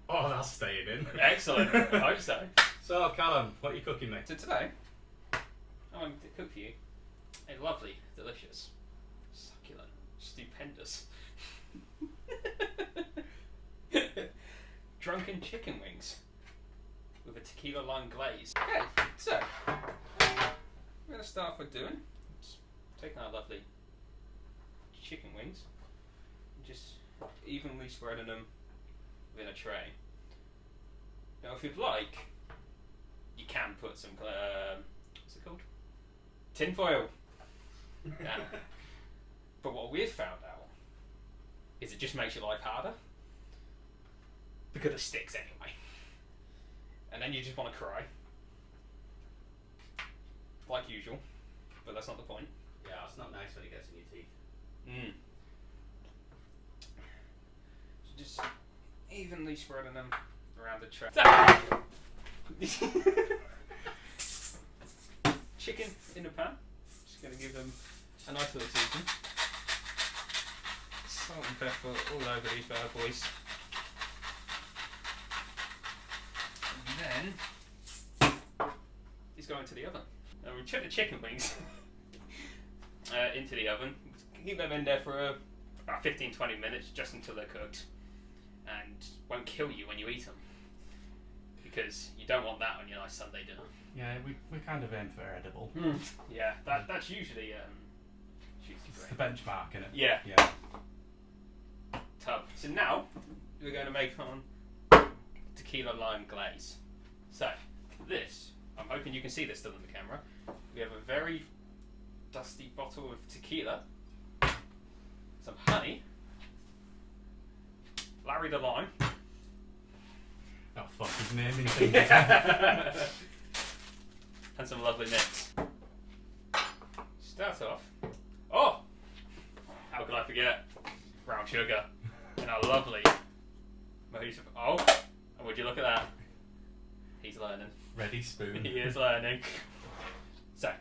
Oh, that's staying in. Excellent. I hope so. So, Callum, what are you cooking me? So today, I want to cook for you a lovely, delicious, succulent, stupendous drunken chicken wings with a tequila lime glaze. Okay, so we're going to start off with taking our lovely chicken wings and just evenly spreading them within a tray. Now, if you'd like, you can put some what's it called? Tin foil. Yeah. But what we've found out is it just makes your life harder because it sticks anyway, and then you just want to cry, like usual. But that's not the point. Yeah, it's not nice when it gets in your teeth. So just evenly spreading them around the tray. Chicken in the pan. Just going to give them a nice little season. Salt and pepper all over these bad boys. And then these go into the oven. Now we chuck the chicken wings into the oven. Keep them in there for about 15-20 minutes, just until they're cooked, and won't kill you when you eat them, because you don't want that on your nice Sunday dinner. Yeah, we kind of aim for edible. Yeah, that's usually It's great. the benchmark, isn't it? Yeah. Yeah. Tub. So now we're going to make on tequila lime glaze. So this, I'm hoping you can see this still on the camera. We have a very dusty bottle of tequila, some honey, Larry the Lime. Oh fuck, he's naming things. And some lovely mix. Start off. Oh! How could I forget? Brown sugar. And our lovely mojito. Oh! And would you look at that? He's learning. Ready spoon. He is learning. So,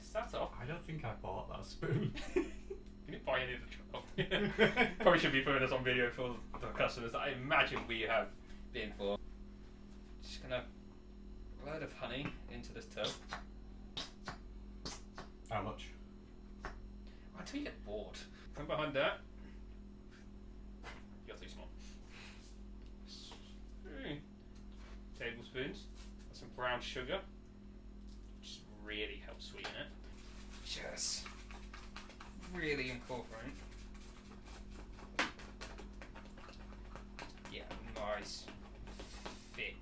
start off. I don't think I bought that spoon. You didn't buy any of the trouble. Probably should be putting this on video for the customers that I imagine we have been for. Just gonna load of honey into this tub. How much? Until you get bored. From behind that, you're too small. 3 tablespoons of some brown sugar, just really helps sweeten it. Just really incorporate. Yeah, nice, thick.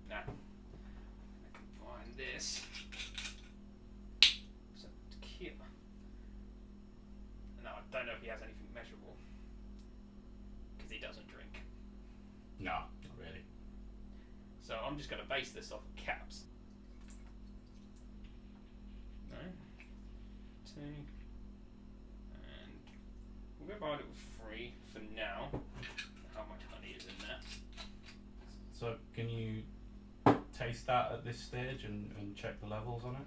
Now, I combine this. Some tequila. Now, I don't know if he has anything measurable, because he doesn't drink. No, not really. So I'm just going to base this off caps. 1, 2, and we'll go by it with 3 for now. How much honey is in there? So can you taste that at this stage and check the levels on it?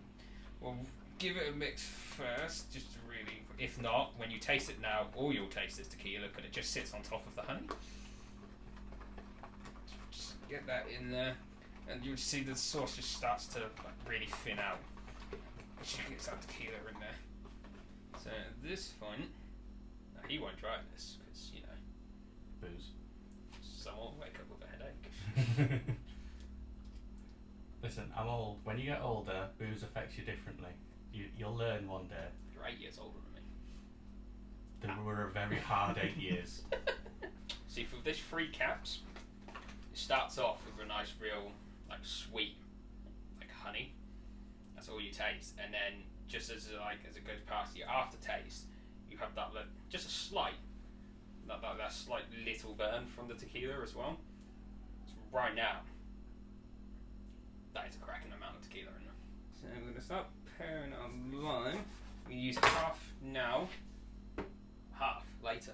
Well, give it a mix first, just to really. If not, when you taste it now, all you'll taste is tequila, because it just sits on top of the honey. Just get that in there, and you'll see the sauce just starts to really thin out. She gets that tequila in there. So at this point, now he won't try this, because, you know, Booze. someone will wake up with a headache. Listen, I'm old. When you get older, booze affects you differently. You'll learn one day. You're 8 years older than me. They were a very hard 8 years. See, for this 3 caps, it starts off with a nice, real, like, sweet, like honey. That's all you taste, and then just as it goes past your aftertaste, you have that just a slight, that slight little burn from the tequila as well. So right now, that is a cracking amount of tequila in there. So we're going to start pairing our lime. We use half now, half later.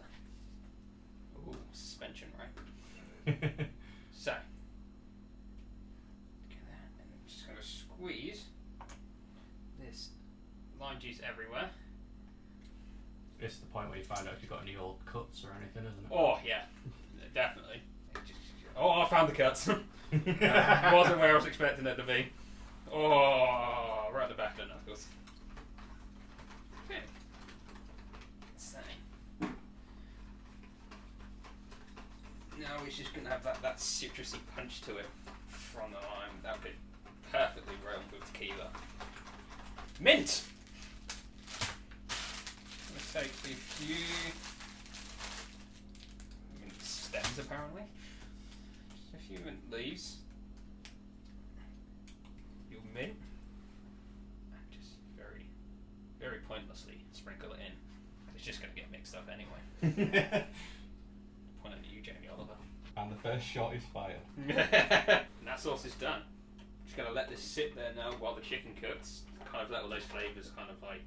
Ooh, suspension, right? So, get that, and I'm just going to squeeze this lime juice everywhere. it's the point where you find out if you've got any old cuts or anything, isn't it? Oh yeah, definitely. Oh, I found the cuts. Wasn't where I was expecting it to be. Oh, right at the back of the knuckles. Okay. So now it's just gonna have that citrusy punch to it from the lime. That would be perfectly rolled with tequila. Mint. Let's take a few mint stems apparently. Just a few mint leaves. Your mint. And just very, very pointlessly sprinkle it in. It's just going to get mixed up anyway. Point at you, Jamie Oliver. And the first shot is fired. And that sauce is done. Just going to let this sit there now while the chicken cooks. Kind of let all those flavours kind of like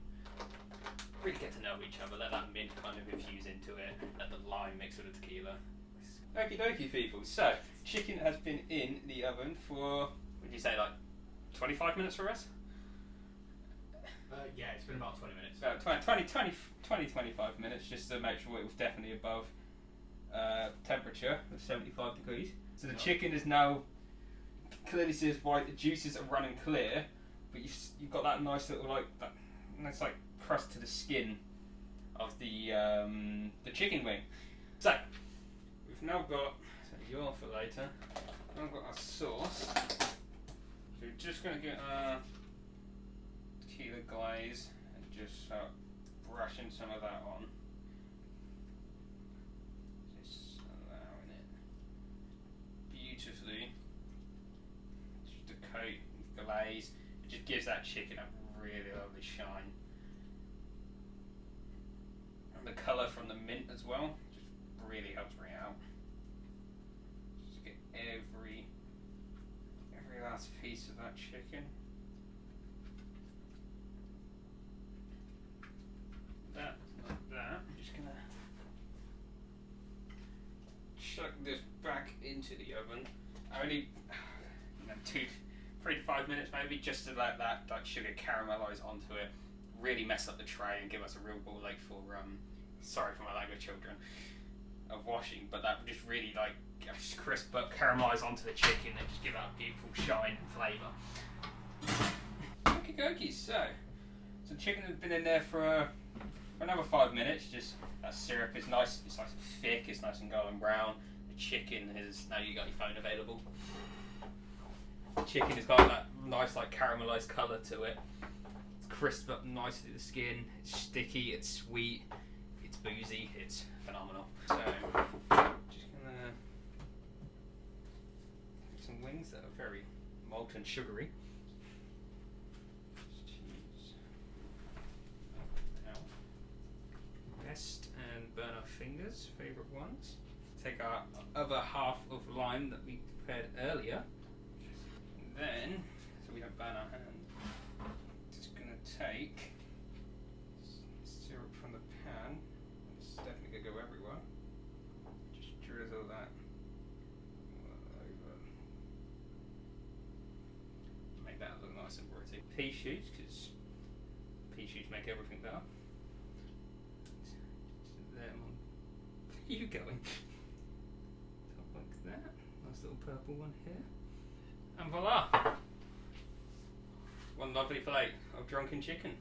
really get to know each other. Let that mint kind of infuse into it. Let the lime mix with the tequila. Okie dokie, people. So, chicken has been in the oven for, what did you say, like 25 minutes for us? Yeah, it's been about 20 minutes. About 25 minutes, just to make sure it was definitely above temperature of 75 degrees. So the chicken is now, clearly says white, the juices are running clear, but you've got that nice little that nice crust to the skin of the chicken wing. So we've now got your for later. Now I've got our sauce. So we're just going to get our tequila glaze and just start brushing some of that on. Just allowing it beautifully just to coat with glaze. It just gives that chicken a really lovely shine. And the colour from the mint as well just really helps bring it out. Just get every last piece of that chicken. That, like that. I'm just gonna chuck this back into the oven. Only 3 to 5 minutes maybe, just to let that sugar caramelise onto it. Really mess up the tray and give us a real ball ache for sorry for my language, children, of washing, but that would just really just crisp but caramelise onto the chicken and just give that a beautiful shine and flavour. Okie dokie, so chicken has been in there for another 5 minutes. Just that syrup is nice, it's nice and thick, it's nice and golden brown. The chicken is, now you got your phone available. The chicken has got that nice caramelised colour to it. It's crisped up nicely to the skin, it's sticky, it's sweet, it's boozy, it's phenomenal. So, just gonna get some wings that are very molten sugary. Rest and burn our fingers, favourite ones. Take our other half of lime that we prepared earlier. And then, so we don't burn our hand, just going to take syrup from the pan. This is definitely going to go everywhere. Just drizzle that over. Make that look nice and pretty. Pea shoots, because pea shoots make everything better. Where are you going? Top like that. Nice little purple one here. And voila! One lovely plate of drunken chicken.